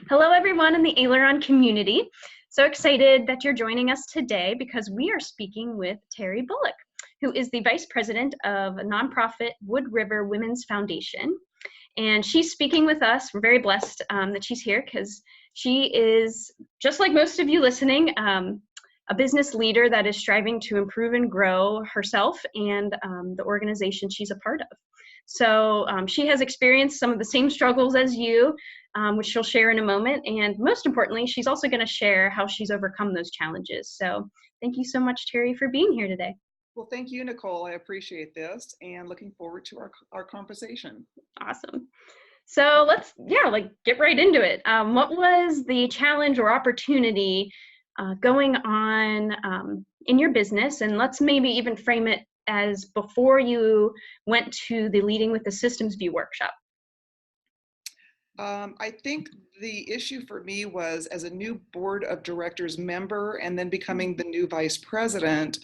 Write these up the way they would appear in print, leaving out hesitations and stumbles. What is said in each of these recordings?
Hello, everyone in the Aileron community. So excited that you're joining us today because we are speaking with Terri Bullock, who is the Vice President of a nonprofit Wood River Women's Foundation. And she's speaking with us. We're very blessed that she's here because she is, just like most of you listening, a business leader that is striving to improve and grow herself and the organization she's a part of. So she has experienced some of the same struggles as you, which she'll share in a moment. And most importantly, she's also going to share how she's overcome those challenges. So thank you so much, Terri, for being here today. Well, thank you, Nicole. I appreciate this and looking forward to our conversation. Awesome. So let's, get right into it. What was the challenge or opportunity going on in your business? And let's maybe even frame it as before you went to the Leading with the Systems View workshop. I think the issue for me was, as a new board of directors member and then becoming the new vice president,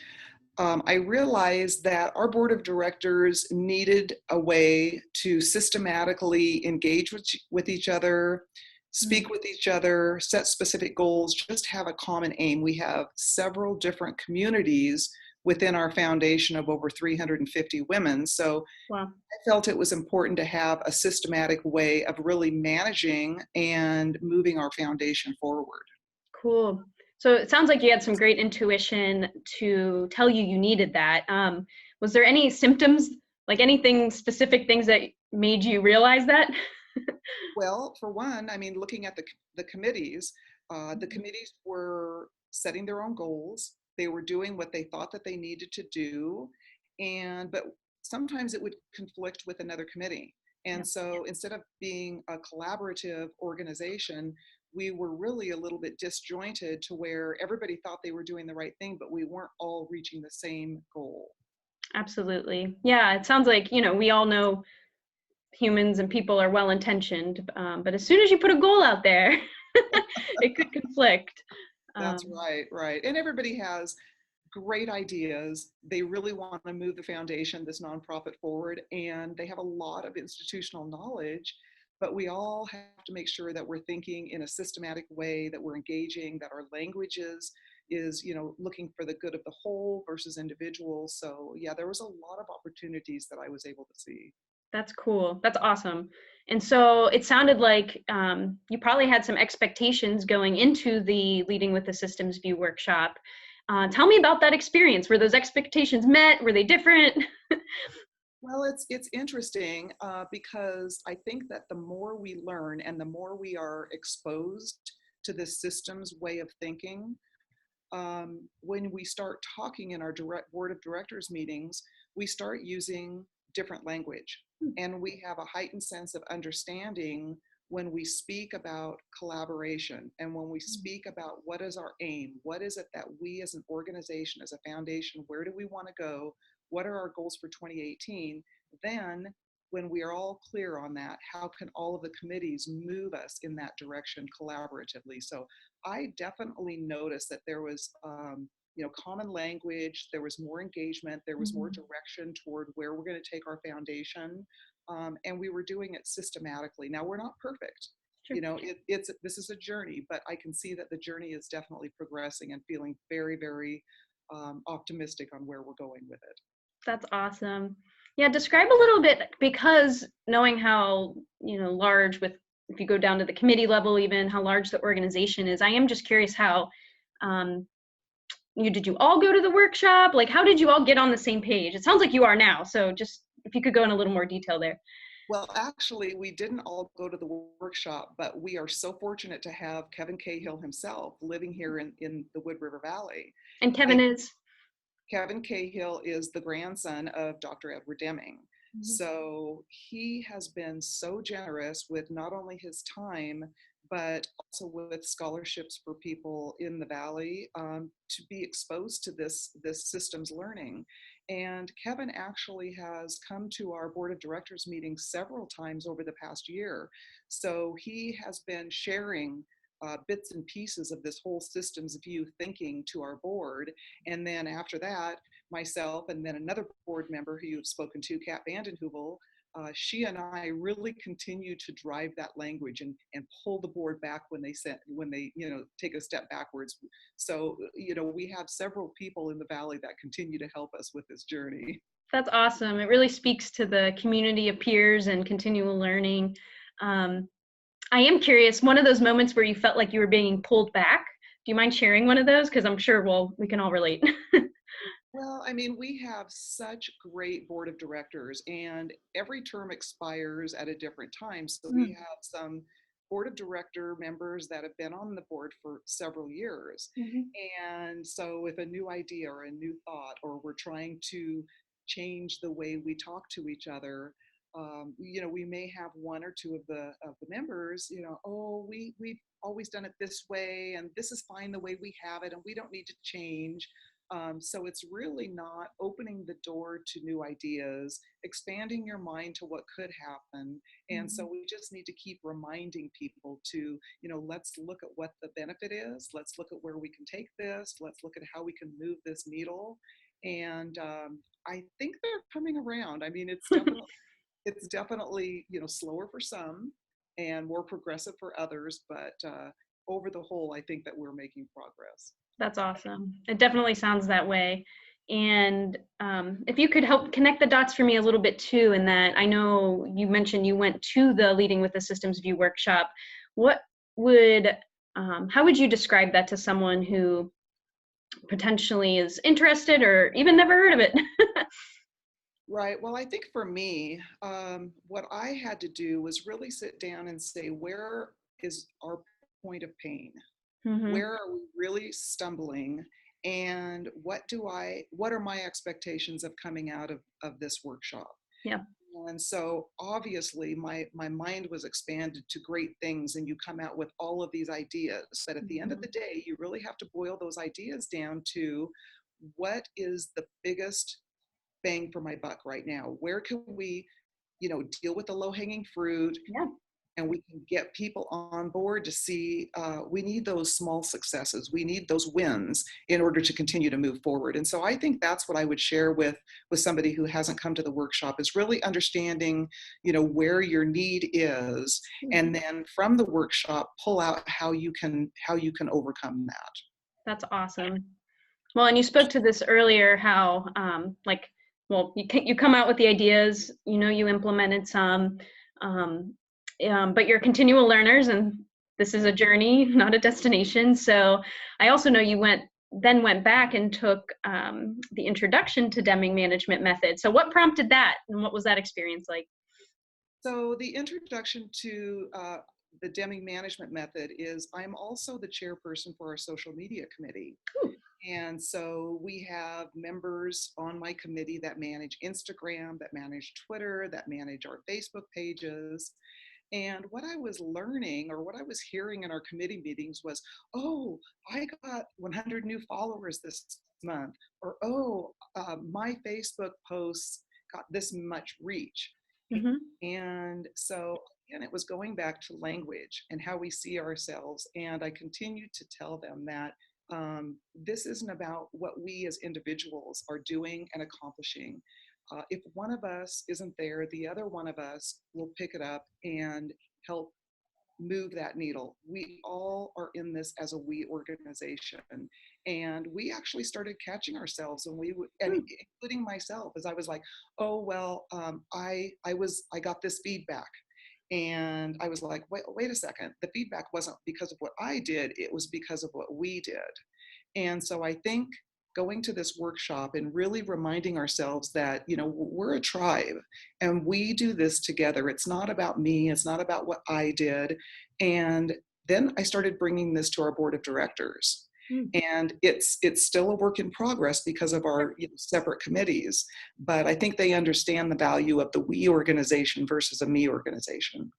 I realized that our board of directors needed a way to systematically engage with each other, speak with each other, set specific goals, just have a common aim. We have several different communities within our foundation of over 350 women. So Wow. I felt it was important to have a systematic way of really managing and moving our foundation forward. Cool. So it sounds like you had some great intuition to tell you needed that. Was there any symptoms, like anything specific things that made you realize that? Well, for one, I mean, looking at the committees were setting their own goals. They were doing what they thought that they needed to do, but sometimes it would conflict with another committee. And so instead of being a collaborative organization, we were really a little bit disjointed to where everybody thought they were doing the right thing, but we weren't all reaching the same goal. Absolutely. Yeah, it sounds like, we all know humans and people are well-intentioned, but as soon as you put a goal out there, it could conflict. That's right. And everybody has great ideas. They really want to move the foundation, this nonprofit, forward, and they have a lot of institutional knowledge, but we all have to make sure that we're thinking in a systematic way, that we're engaging, that our language is looking for the good of the whole versus individuals. So yeah, there was a lot of opportunities that I was able to see. That's cool. That's awesome. And so it sounded like you probably had some expectations going into the Leading with the Systems View workshop. Tell me about that experience. Were those expectations met? Were they different? Well, it's interesting because I think that the more we learn and the more we are exposed to this systems way of thinking, when we start talking in our board of directors meetings, we start using different language, and we have a heightened sense of understanding when we speak about collaboration and when we speak about what is our aim, what is it that we as an organization, as a foundation, where do we want to go, what are our goals for 2018, then when we are all clear on that, how can all of the committees move us in that direction collaboratively? So I definitely noticed that there was common language, there was more engagement, there was more direction toward where we're going to take our foundation, and we were doing it systematically. Now, we're not perfect. Sure. This is a journey, but I can see that the journey is definitely progressing and feeling very, very optimistic on where we're going with it. That's awesome. Yeah, describe a little bit, because knowing how, large, if you go down to the committee level, even how large the organization is, I am just curious how, did you all go to the workshop? Like, how did you all get on the same page? It sounds like you are now. So just if you could go in a little more detail there. Well, actually, we didn't all go to the workshop, but we are so fortunate to have Kevin Cahill himself living here in the Wood River Valley. And Kevin Cahill is the grandson of Dr. Edward Deming. So he has been so generous with not only his time, but also with scholarships for people in the Valley to be exposed to this systems learning. And Kevin actually has come to our board of directors meetings several times over the past year. So he has been sharing bits and pieces of this whole systems view thinking to our board. And then after that, myself and then another board member who you've spoken to, Kat Vandenheuvel, she and I really continue to drive that language and pull the board back when they take a step backwards. So, we have several people in the Valley that continue to help us with this journey. That's awesome. It really speaks to the community of peers and continual learning. Um, I am curious, one of those moments where you felt like you were being pulled back, do you mind sharing one of those? Because I'm sure, well, we can all relate. Well, I mean, we have such great board of directors, and every term expires at a different time. So we Mm, have some board of director members that have been on the board for several years. mhm. And so with a new idea or a new thought, or we're trying to change the way we talk to each other, we may have one or two of the members, oh, we've always done it this way, and this is fine the way we have it, and we don't need to change. So it's really not opening the door to new ideas, expanding your mind to what could happen. And so Mhm. we just need to keep reminding people to, let's look at what the benefit is. Let's look at where we can take this. Let's look at how we can move this needle. And I think they're coming around. I mean, it's definitely slower for some and more progressive for others, but over the whole, I think that we're making progress. That's awesome. It definitely sounds that way. And if you could help connect the dots for me a little bit too, in that I know you mentioned you went to the Leading with the Systems View workshop. What would, how would you describe that to someone who potentially is interested or even never heard of it? Right. Well, I think for me, what I had to do was really sit down and say, where is our point of pain? Hmm. Where are we really stumbling? And what are my expectations of coming out of this workshop? Yeah. And so obviously my mind was expanded to great things, and you come out with all of these ideas. But at the end of Mhm. the day, you really have to boil those ideas down to what is the biggest bang for my buck right now? Where can we, deal with the low hanging fruit, Yeah. and we can get people on board to see we need those small successes. We need those wins in order to continue to move forward. And so I think that's what I would share with somebody who hasn't come to the workshop, is really understanding, where your need is, and then from the workshop pull out how you can overcome that. That's awesome. Well, and you spoke to this earlier, how like, well, you come out with the ideas, you implemented some, um, but you're continual learners, and this is a journey, not a destination. So I also know you went back and took the introduction to Deming Management Method. So what prompted that, and what was that experience like? So the introduction to the Deming Management Method is I'm also the chairperson for our social media committee. Ooh. And so we have members on my committee that manage Instagram, that manage Twitter, that manage our Facebook pages. And what I was learning, or what I was hearing in our committee meetings was, oh, I got 100 new followers this month, or oh, my Facebook posts got this much reach. Hmm. And so, again, it was going back to language and how we see ourselves. And I continued to tell them that this isn't about what we as individuals are doing and accomplishing. If one of us isn't there, the other one of us will pick it up and help move that needle. We all are in this as a we organization. And we actually started catching ourselves, and and including myself, as I was like, oh, well, I got this feedback. And I was like, wait a second. The feedback wasn't because of what I did, it was because of what we did. And so I think going to this workshop and really reminding ourselves that, we're a tribe and we do this together. It's not about me, it's not about what I did. And then I started bringing this to our board of directors. Mm. And it's still a work in progress because of our separate committees. But I think they understand the value of the we organization versus a me organization.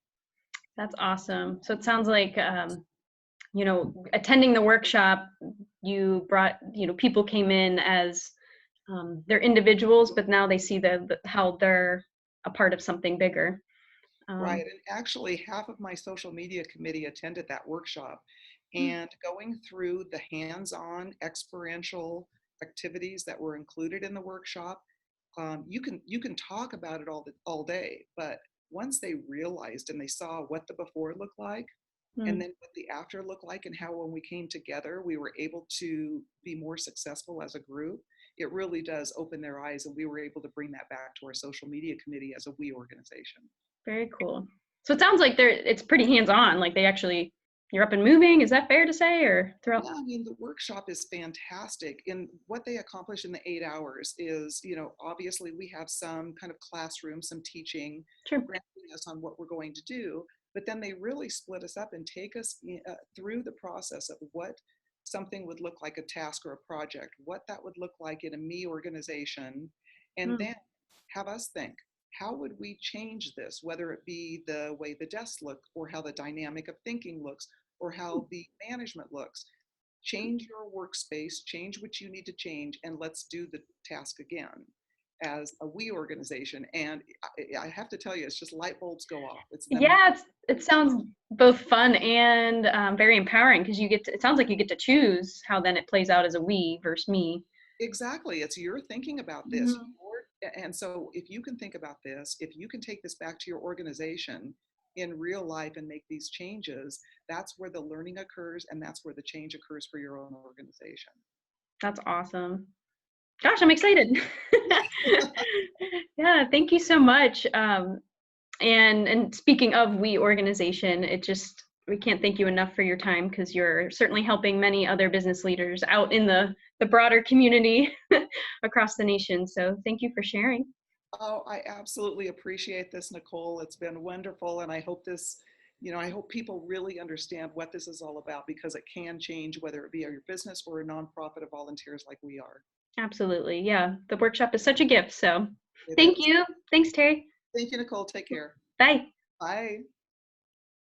That's awesome. So it sounds like attending the workshop, you brought, people came in as they're individuals, but now they see how they're a part of something bigger. Right. And actually, half of my social media committee attended that workshop. Mm. And going through the hands on experiential activities that were included in the workshop, you can talk about it all day, but once they realized and they saw what the before looked like, and Mm. then what the after looked like, and how when we came together, we were able to be more successful as a group, it really does open their eyes. And we were able to bring that back to our social media committee as a we organization. Very cool. So it sounds like it's pretty hands-on, like they actually, you're up and moving. Is that fair to say, or throughout? Yeah, I mean, the workshop is fantastic. And what they accomplish in the 8 hours is, obviously we have some kind of classroom, some teaching, Sure. grounding us on what we're going to do. But then they really split us up and take us through the process of what something would look like, a task or a project, what that would look like in a me organization, and Mm. then have us think, how would we change this, whether it be the way the desks look, or how the dynamic of thinking looks, or how the management looks. Change your workspace, change what you need to change, and let's do the task again as a we organization. And I have to tell you, it's just light bulbs go off. It's the Yeah, it sounds both fun and very empowering because you get to, it sounds like you get to choose how then it plays out as a we versus me. exactly. It's you're thinking about this. Mhm. And so if you can think about this, if you can take this back to your organization in real life and make these changes, that's where the learning occurs, and that's where the change occurs for your own organization. That's awesome. Gosh, I'm excited. Yeah, thank you so much. And speaking of we organization, it just we can't thank you enough for your time because you're certainly helping many other business leaders out in the broader community across the nation. So thank you for sharing. Oh, I absolutely appreciate this, Nicole. It's been wonderful. And I hope I hope people really understand what this is all about, because it can change whether it be your business or a nonprofit of volunteers like we are. Absolutely. Yeah, the workshop is such a gift. So It thank is. you. Thanks, Terry. Thank you, Nicole. Take care. Bye. Bye.